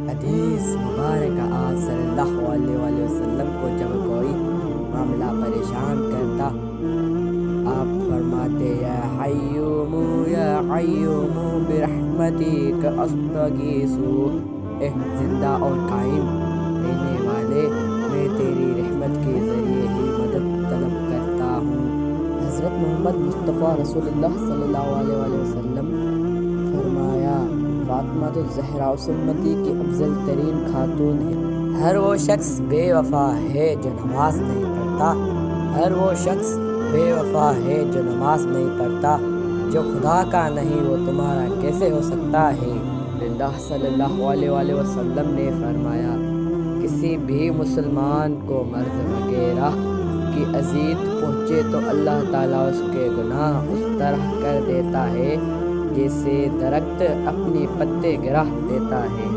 हदीस मुबारक आज सल्लल्लाहु अलैहि वसल्लम को जब कोई मामला परेशान करता, आप फरमाते या हय्युमु बिरहमतिक अस्तगीसु, ए जिंदा और कायम रहने वाले, मैं तेरी रहमत के ज़रिए ही मदद तलब करता हूँ। हज़रत मोहम्मद मुस्तफ़ा रसूलुल्लाह सल्लल्लाहु अलैहि वसल्लम फरमाया, फातिमा तो ज़हरा उम्मती की अफजल तरीन खातून है। हर वो शख्स बेवफा है जो नमाज नहीं पढ़ता, हर वो शख्स बेवफा है जो नमाज नहीं पढ़ता, जो खुदा का नहीं वो तुम्हारा कैसे हो सकता है। अल्लाह सल्लल्लाहु अलैहि वसल्लम ने फरमाया, किसी भी मुसलमान को मर्ज़ वगैरह की अज़ीत पहुँचे तो अल्लाह ताला उसके गुनाह उस तरह कर देता है जैसे दरख्त अपने पत्ते गिरा देता है।